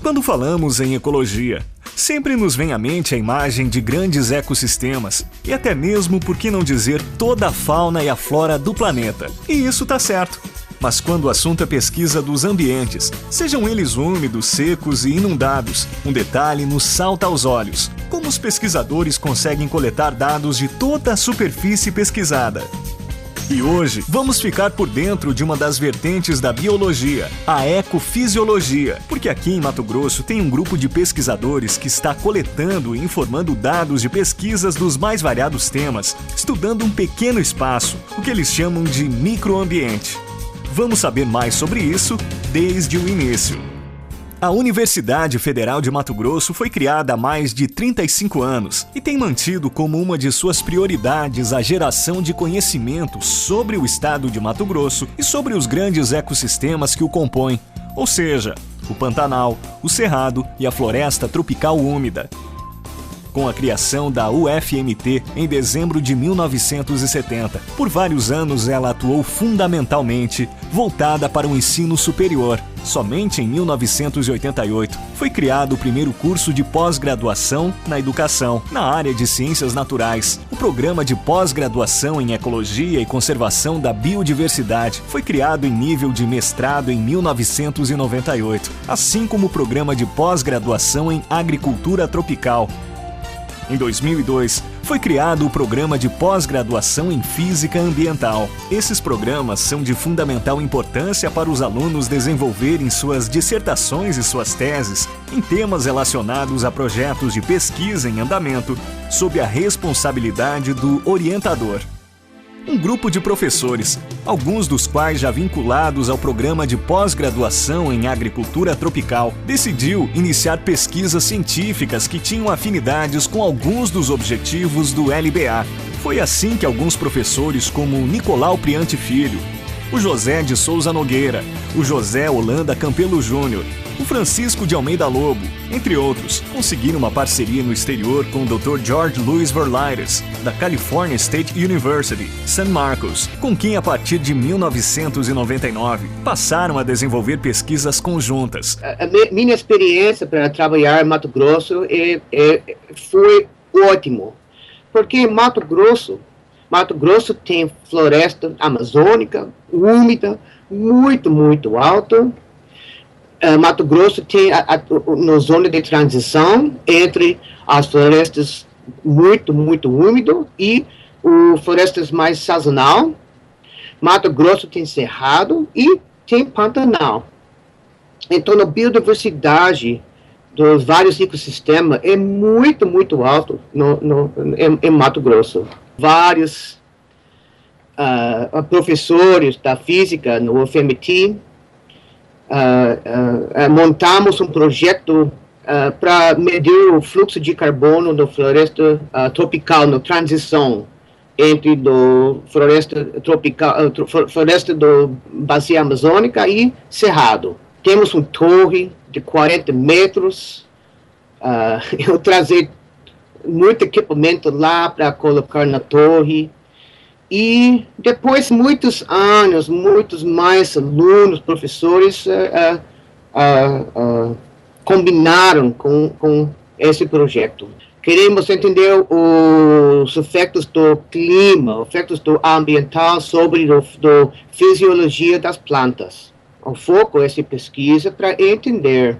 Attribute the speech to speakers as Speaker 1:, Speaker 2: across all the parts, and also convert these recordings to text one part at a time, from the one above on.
Speaker 1: Quando falamos em ecologia, sempre nos vem à mente a imagem de grandes ecossistemas e até mesmo, por que não dizer, toda a fauna e a flora do planeta. E isso tá certo. Mas quando o assunto é pesquisa dos ambientes, sejam eles úmidos, secos e inundados, um detalhe nos salta aos olhos: como os pesquisadores conseguem coletar dados de toda a superfície pesquisada. E hoje vamos ficar por dentro de uma das vertentes da biologia, a ecofisiologia, porque aqui em Mato Grosso tem um grupo de pesquisadores que está coletando e informando dados de pesquisas dos mais variados temas, estudando um pequeno espaço, o que eles chamam de microambiente. Vamos saber mais sobre isso desde o início. A Universidade Federal de Mato Grosso foi criada há mais de 35 anos e tem mantido como uma de suas prioridades a geração de conhecimento sobre o estado de Mato Grosso e sobre os grandes ecossistemas que o compõem, ou seja, o Pantanal, o Cerrado e a Floresta Tropical Úmida. Com a criação da UFMT em dezembro de 1970. Por vários anos ela atuou fundamentalmente voltada para o ensino superior. Somente em 1988 foi criado o primeiro curso de pós-graduação na educação, na área de ciências naturais. O programa de pós-graduação em ecologia e conservação da biodiversidade foi criado em nível de mestrado em 1998, assim como o programa de pós-graduação em agricultura tropical. Em 2002, foi criado o Programa de Pós-Graduação em Física Ambiental. Esses programas são de fundamental importância para os alunos desenvolverem suas dissertações e suas teses em temas relacionados a projetos de pesquisa em andamento, sob a responsabilidade do orientador. Um grupo de professores, alguns dos quais já vinculados ao programa de pós-graduação em agricultura tropical, decidiu iniciar pesquisas científicas que tinham afinidades com alguns dos objetivos do LBA. Foi assim que alguns professores como Nicolau Priante Filho, o José de Souza Nogueira, o José Holanda Campelo Júnior, o Francisco de Almeida Lobo, entre outros, conseguiram uma parceria no exterior com o Dr. George Louis Verlaires, da California State University, San Marcos, com quem a partir de 1999 passaram a desenvolver pesquisas conjuntas.
Speaker 2: A minha experiência para trabalhar em Mato Grosso foi ótimo, porque Mato Grosso tem floresta amazônica, úmida, muito alta. Mato Grosso tem uma zona de transição entre as florestas muito úmido e florestas mais sazonal. Mato Grosso tem cerrado e tem Pantanal. Então, a biodiversidade dos vários ecossistemas é muito alto em Mato Grosso. Vários professores da física no UFMT montamos um projeto para medir o fluxo de carbono da floresta tropical na transição entre floresta do bacia amazônica e cerrado. Temos uma torre de 40 metros. Eu trazer muito equipamento lá para colocar na torre. E depois, muitos anos, muitos mais alunos, professores combinaram com esse projeto. Queremos entender os efeitos do clima, os efeitos do ambiental sobre a fisiologia das plantas. O foco dessa pesquisa para entender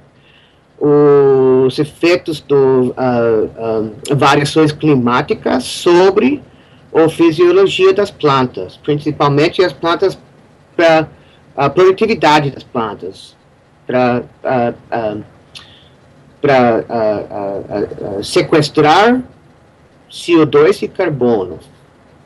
Speaker 2: os efeitos das variações climáticas sobre a fisiologia das plantas, principalmente as plantas, para a produtividade das plantas, para sequestrar CO2 e carbono.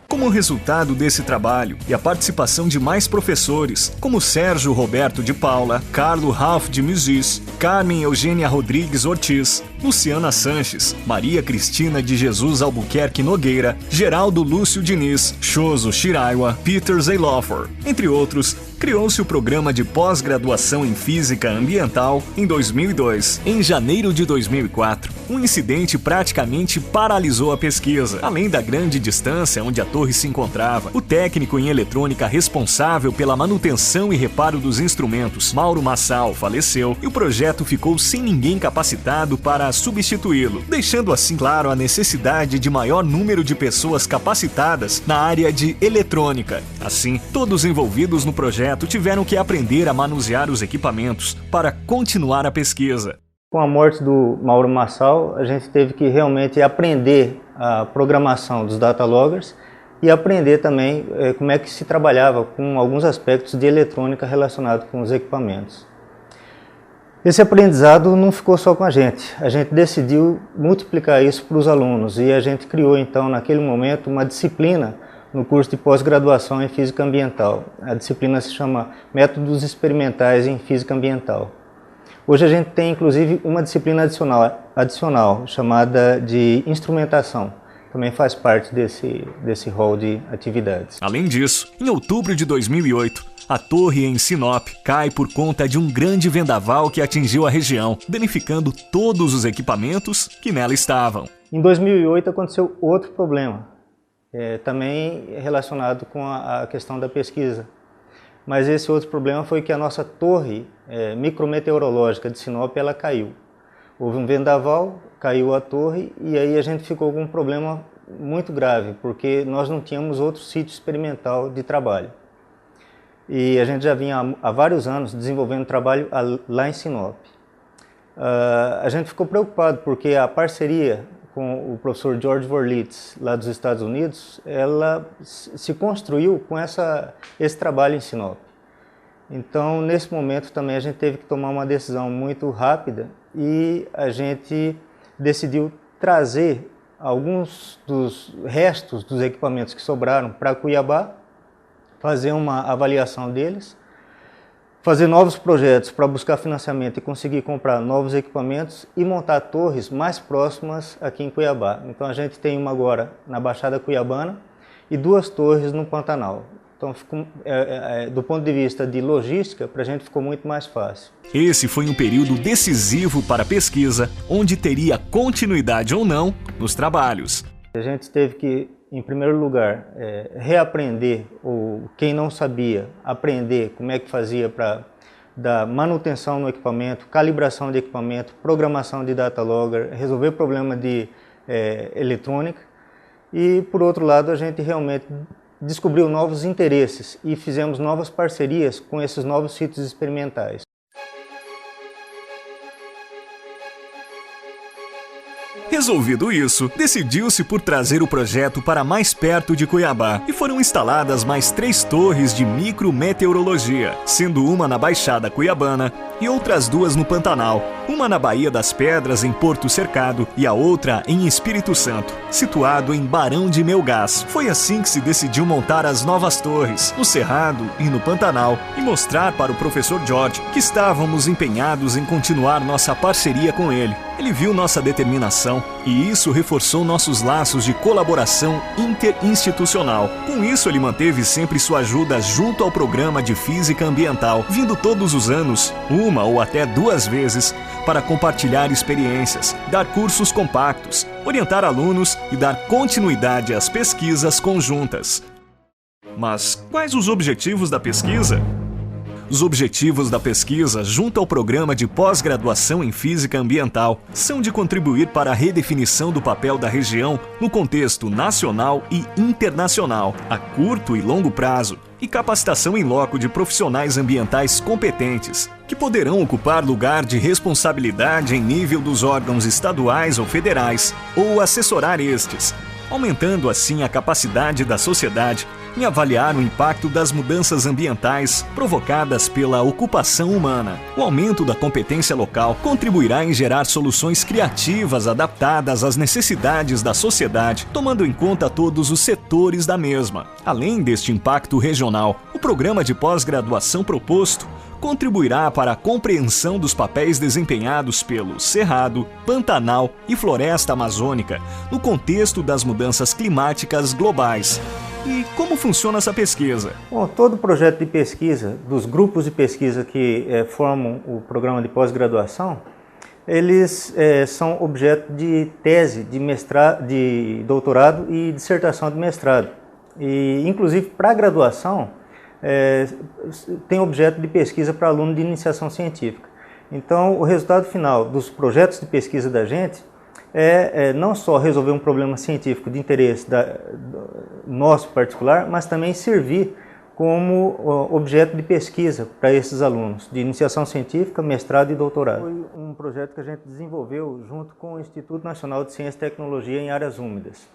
Speaker 1: Como resultado desse trabalho e a participação de mais professores, como Sérgio Roberto de Paula, Carlo Ralph de Muzis, Carmen Eugênia Rodrigues Ortiz, Luciana Sanches, Maria Cristina de Jesus Albuquerque Nogueira, Geraldo Lúcio Diniz, Shoso Shiraiwa, Peter Zeilofer, entre outros, criou-se o programa de pós-graduação em Física Ambiental em 2002. Em janeiro de 2004, um incidente praticamente paralisou a pesquisa. Além da grande distância onde a torre se encontrava, o técnico em eletrônica responsável pela manutenção e reparo dos instrumentos, Mauro Massal, faleceu e o projeto ficou sem ninguém capacitado para substituí-lo, deixando assim claro a necessidade de maior número de pessoas capacitadas na área de eletrônica. Assim, todos envolvidos no projeto tiveram que aprender a manusear os equipamentos para continuar a pesquisa.
Speaker 3: Com a morte do Mauro Massal, a gente teve que realmente aprender a programação dos data loggers e aprender também como é que se trabalhava com alguns aspectos de eletrônica relacionados com os equipamentos. Esse aprendizado não ficou só com a gente decidiu multiplicar isso para os alunos e a gente criou então naquele momento uma disciplina no curso de pós-graduação em Física Ambiental. A disciplina se chama Métodos Experimentais em Física Ambiental. Hoje a gente tem inclusive uma disciplina adicional chamada de Instrumentação. Também faz parte desse rol de atividades.
Speaker 1: Além disso, em outubro de 2008, a torre em Sinop cai por conta de um grande vendaval que atingiu a região, danificando todos os equipamentos que nela estavam.
Speaker 3: Em 2008 aconteceu outro problema, também relacionado com a questão da pesquisa. Mas esse outro problema foi que a nossa torre micrometeorológica de Sinop ela caiu. Houve um vendaval, caiu a torre e aí a gente ficou com um problema muito grave, porque nós não tínhamos outro sítio experimental de trabalho. E a gente já vinha há vários anos desenvolvendo trabalho lá em Sinop. A gente ficou preocupado porque a parceria com o professor George Vorlitz, lá dos Estados Unidos, ela se construiu com esse trabalho em Sinop. Então, nesse momento também a gente teve que tomar uma decisão muito rápida e a gente decidiu trazer alguns dos restos dos equipamentos que sobraram para Cuiabá, fazer uma avaliação deles, fazer novos projetos para buscar financiamento e conseguir comprar novos equipamentos e montar torres mais próximas aqui em Cuiabá. Então a gente tem uma agora na Baixada Cuiabana e 2 torres no Pantanal. Então, do ponto de vista de logística, para a gente ficou muito mais fácil.
Speaker 1: Esse foi um período decisivo para a pesquisa, onde teria continuidade ou não nos trabalhos.
Speaker 3: A gente teve que, em primeiro lugar, reaprender, ou quem não sabia, aprender como é que fazia para dar manutenção no equipamento, calibração de equipamento, programação de data logger, resolver problema de eletrônica. E, por outro lado, a gente realmente descobriu novos interesses e fizemos novas parcerias com esses novos sítios experimentais.
Speaker 1: Resolvido isso, decidiu-se por trazer o projeto para mais perto de Cuiabá e foram instaladas mais 3 torres de micrometeorologia, sendo uma na Baixada Cuiabana e outras 2 no Pantanal, uma na Baía das Pedras, em Porto Cercado, e a outra em Espírito Santo, situado em Barão de Melgás. Foi assim que se decidiu montar as novas torres, no Cerrado e no Pantanal, e mostrar para o professor George que estávamos empenhados em continuar nossa parceria com ele. Ele viu nossa determinação e isso reforçou nossos laços de colaboração interinstitucional. Com isso, ele manteve sempre sua ajuda junto ao programa de Física Ambiental, vindo todos os anos, 1 ou até 2 vezes, para compartilhar experiências, dar cursos compactos, orientar alunos e dar continuidade às pesquisas conjuntas. Mas quais os objetivos da pesquisa? Os objetivos da pesquisa, junto ao programa de pós-graduação em Física Ambiental, são de contribuir para a redefinição do papel da região no contexto nacional e internacional, a curto e longo prazo, e capacitação em loco de profissionais ambientais competentes, que poderão ocupar lugar de responsabilidade em nível dos órgãos estaduais ou federais, ou assessorar estes, aumentando assim a capacidade da sociedade em avaliar o impacto das mudanças ambientais provocadas pela ocupação humana. O aumento da competência local contribuirá em gerar soluções criativas adaptadas às necessidades da sociedade, tomando em conta todos os setores da mesma. Além deste impacto regional, o programa de pós-graduação proposto contribuirá para a compreensão dos papéis desempenhados pelo Cerrado, Pantanal e Floresta Amazônica no contexto das mudanças climáticas globais. E como funciona essa pesquisa?
Speaker 3: Bom, todo projeto de pesquisa, dos grupos de pesquisa que formam o programa de pós-graduação, eles são objeto de tese, de mestrado, de doutorado e dissertação de mestrado. E, inclusive, para a graduação, tem objeto de pesquisa para aluno de iniciação científica. Então, o resultado final dos projetos de pesquisa da gente não só resolver um problema científico de interesse nosso particular, mas também servir como objeto de pesquisa para esses alunos de iniciação científica, mestrado e doutorado. Foi um projeto que a gente desenvolveu junto com o Instituto Nacional de Ciência e Tecnologia em Áreas Úmidas.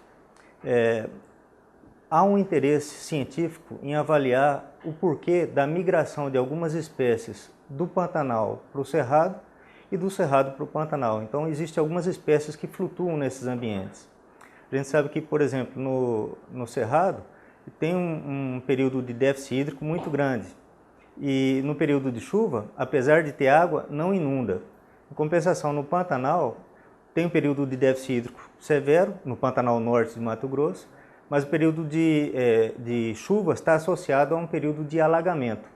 Speaker 3: Há um interesse científico em avaliar o porquê da migração de algumas espécies do Pantanal para o Cerrado e do Cerrado para o Pantanal. Então, existem algumas espécies que flutuam nesses ambientes. A gente sabe que, por exemplo, no Cerrado, tem um período de déficit hídrico muito grande. E no período de chuva, apesar de ter água, não inunda. Em compensação, no Pantanal, tem um período de déficit hídrico severo, no Pantanal Norte de Mato Grosso, mas o período de chuvas está associado a um período de alagamento.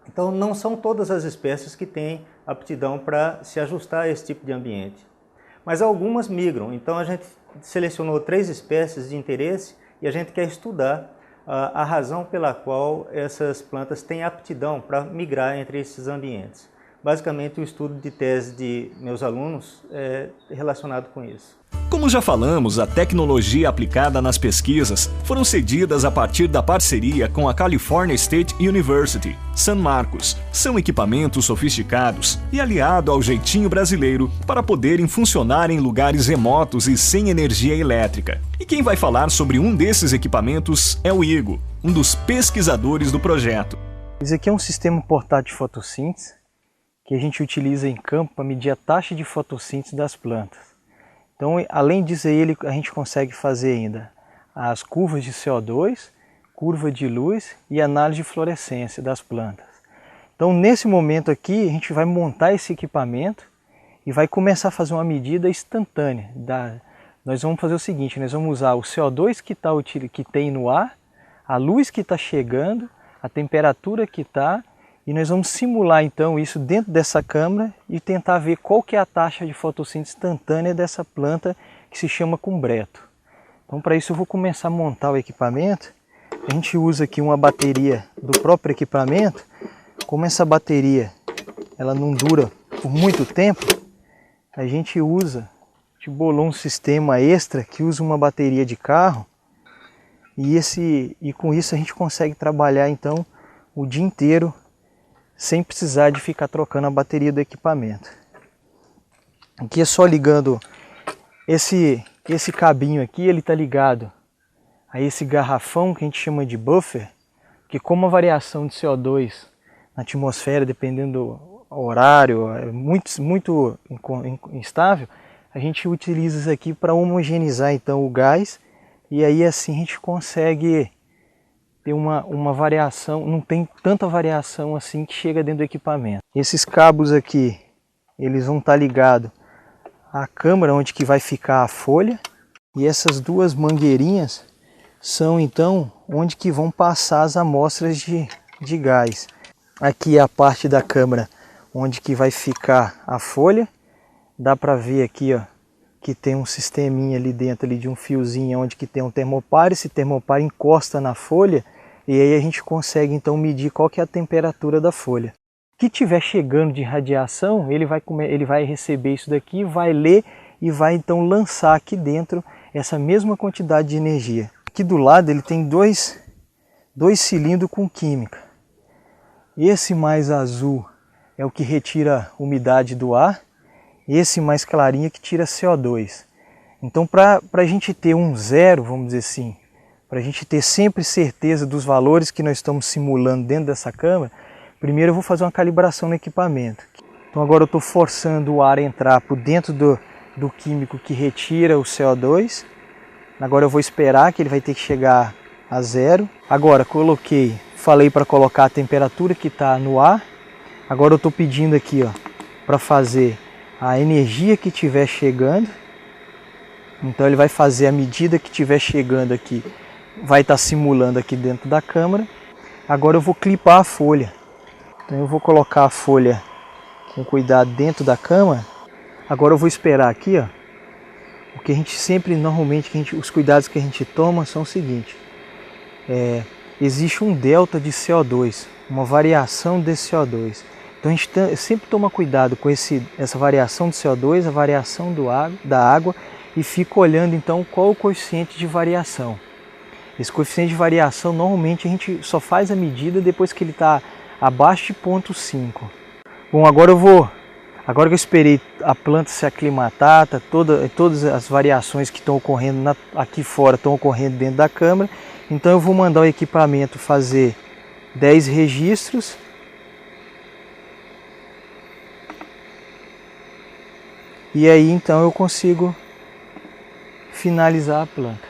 Speaker 3: Então, não são todas as espécies que têm aptidão para se ajustar a esse tipo de ambiente. Mas algumas migram. Então, a gente selecionou 3 espécies de interesse e a gente quer estudar a razão pela qual essas plantas têm aptidão para migrar entre esses ambientes. Basicamente, o estudo de tese de meus alunos é relacionado com isso.
Speaker 1: Como já falamos, a tecnologia aplicada nas pesquisas foram cedidas a partir da parceria com a California State University, San Marcos. São equipamentos sofisticados e aliado ao jeitinho brasileiro para poderem funcionar em lugares remotos e sem energia elétrica. E quem vai falar sobre um desses equipamentos é o Igor, um dos pesquisadores do projeto.
Speaker 4: Esse aqui é um sistema portátil de fotossíntese que a gente utiliza em campo para medir a taxa de fotossíntese das plantas. Então, além disso aí, a gente consegue fazer ainda as curvas de CO2, curva de luz e análise de fluorescência das plantas. Então, nesse momento aqui, a gente vai montar esse equipamento e vai começar a fazer uma medida instantânea. Nós vamos fazer o seguinte, nós vamos usar o CO2 que tem no ar, a luz que está chegando, a temperatura que está, e nós vamos simular então isso dentro dessa câmara e tentar ver qual que é a taxa de fotossíntese instantânea dessa planta que se chama cumbreto. Então, para isso eu vou começar a montar o equipamento. A gente usa aqui uma bateria do próprio equipamento. Como essa bateria ela não dura por muito tempo, a gente bolou um sistema extra que usa uma bateria de carro e com isso a gente consegue trabalhar então o dia inteiro sem precisar de ficar trocando a bateria do equipamento. Aqui é só ligando esse cabinho aqui, ele está ligado a esse garrafão que a gente chama de buffer, que como a variação de CO2 na atmosfera, dependendo do horário, é muito instável, a gente utiliza isso aqui para homogeneizar então o gás, e aí assim a gente consegue ter uma variação, não tem tanta variação assim que chega dentro do equipamento. Esses cabos aqui, eles vão estar ligados à câmara onde que vai ficar a folha, e essas 2 mangueirinhas são então onde que vão passar as amostras de gás. Aqui é a parte da câmara onde que vai ficar a folha, dá para ver aqui ó, que tem um sisteminha ali dentro ali de um fiozinho onde que tem um termopar, esse termopar encosta na folha, e aí a gente consegue então medir qual que é a temperatura da folha. O que estiver chegando de radiação, ele vai receber isso daqui, vai ler e vai então lançar aqui dentro essa mesma quantidade de energia. Aqui do lado ele tem dois cilindros com química. Esse mais azul é o que retira umidade do ar, esse mais clarinho é que tira CO2. Então para a gente ter um zero, vamos dizer assim, para a gente ter sempre certeza dos valores que nós estamos simulando dentro dessa câmara, primeiro eu vou fazer uma calibração no equipamento. Então agora eu estou forçando o ar a entrar por dentro do químico que retira o CO2. Agora eu vou esperar que ele vai ter que chegar a 0. Agora falei para colocar a temperatura que está no ar. Agora eu estou pedindo aqui para fazer a energia que estiver chegando. Então ele vai fazer a medida que estiver chegando aqui vai estar simulando aqui dentro da câmara. Agora eu vou clipar a folha. Então eu vou colocar a folha com cuidado dentro da câmara. Agora eu vou esperar aqui, ó. O que a gente sempre, normalmente, os cuidados que a gente toma são o seguinte. Existe um delta de CO2, uma variação desse CO2. Então a gente sempre toma cuidado com essa variação do CO2, a variação da água, e fica olhando então qual o coeficiente de variação. Esse coeficiente de variação, normalmente a gente só faz a medida depois que ele está abaixo de 0,5. Bom, agora que eu esperei a planta se aclimatar, todas as variações que estão ocorrendo aqui fora estão ocorrendo dentro da câmara, então eu vou mandar o equipamento fazer 10 registros. E aí então eu consigo finalizar a planta.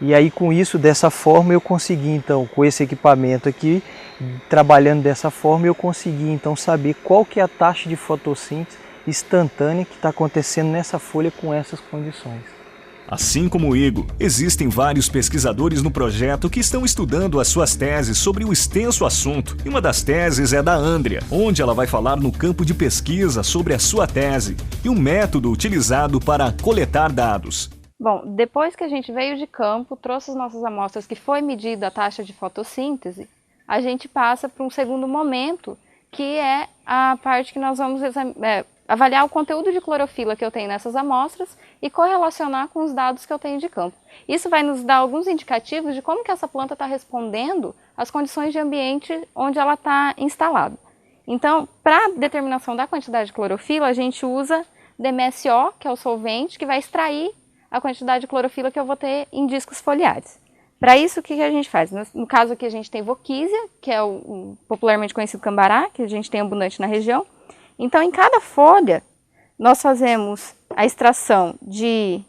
Speaker 4: E aí com isso, dessa forma, eu consegui então, com esse equipamento aqui, trabalhando dessa forma, eu consegui então saber qual que é a taxa de fotossíntese instantânea que está acontecendo nessa folha com essas condições.
Speaker 1: Assim como o Igor, existem vários pesquisadores no projeto que estão estudando as suas teses sobre o extenso assunto. E uma das teses é da Andrea, onde ela vai falar no campo de pesquisa sobre a sua tese e o método utilizado para coletar dados.
Speaker 5: Bom, depois que a gente veio de campo, trouxe as nossas amostras que foi medida a taxa de fotossíntese, a gente passa para um segundo momento, que é a parte que nós vamos avaliar o conteúdo de clorofila que eu tenho nessas amostras e correlacionar com os dados que eu tenho de campo. Isso vai nos dar alguns indicativos de como que essa planta está respondendo às condições de ambiente onde ela está instalada. Então, para a determinação da quantidade de clorofila, a gente usa DMSO, que é o solvente, que vai extrair a quantidade de clorofila que eu vou ter em discos foliares. Para isso, o que a gente faz? No caso aqui, a gente tem Voquísia, que é o popularmente conhecido cambará, que a gente tem abundante na região. Então, em cada folha, nós fazemos a extração de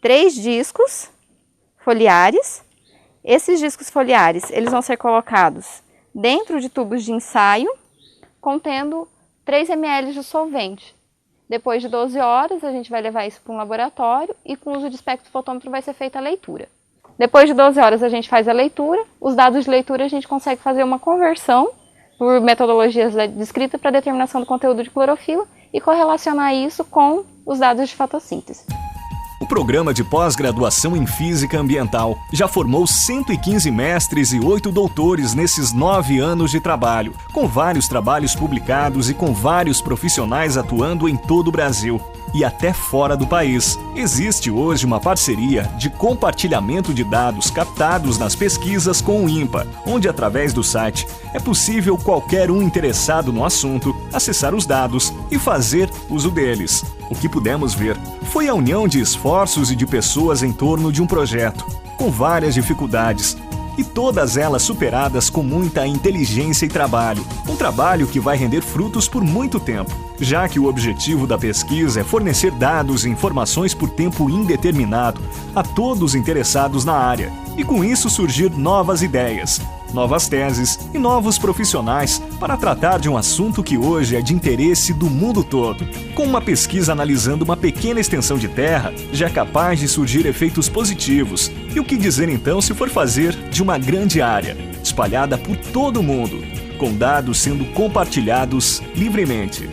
Speaker 5: 3 discos foliares. Esses discos foliares, eles vão ser colocados dentro de tubos de ensaio, contendo 3 ml de solvente. Depois de 12 horas, a gente vai levar isso para um laboratório e com o uso de espectrofotômetro vai ser feita a leitura. Depois de 12 horas, a gente faz a leitura. Os dados de leitura, a gente consegue fazer uma conversão por metodologias descritas para determinação do conteúdo de clorofila e correlacionar isso com os dados de fotossíntese.
Speaker 1: O programa de pós-graduação em Física Ambiental já formou 115 mestres e 8 doutores nesses 9 anos de trabalho, com vários trabalhos publicados e com vários profissionais atuando em todo o Brasil e até fora do país. Existe hoje uma parceria de compartilhamento de dados captados nas pesquisas com o INPA, onde através do site é possível qualquer um interessado no assunto acessar os dados e fazer uso deles. O que pudemos ver foi a união de esforços e de pessoas em torno de um projeto, com várias dificuldades, e todas elas superadas com muita inteligência e trabalho. Um trabalho que vai render frutos por muito tempo, já que o objetivo da pesquisa é fornecer dados e informações por tempo indeterminado a todos interessados na área, e com isso surgir novas ideias, novas teses e novos profissionais para tratar de um assunto que hoje é de interesse do mundo todo. Com uma pesquisa analisando uma pequena extensão de terra, já é capaz de surgir efeitos positivos. E o que dizer então se for fazer de uma grande área, espalhada por todo o mundo, com dados sendo compartilhados livremente?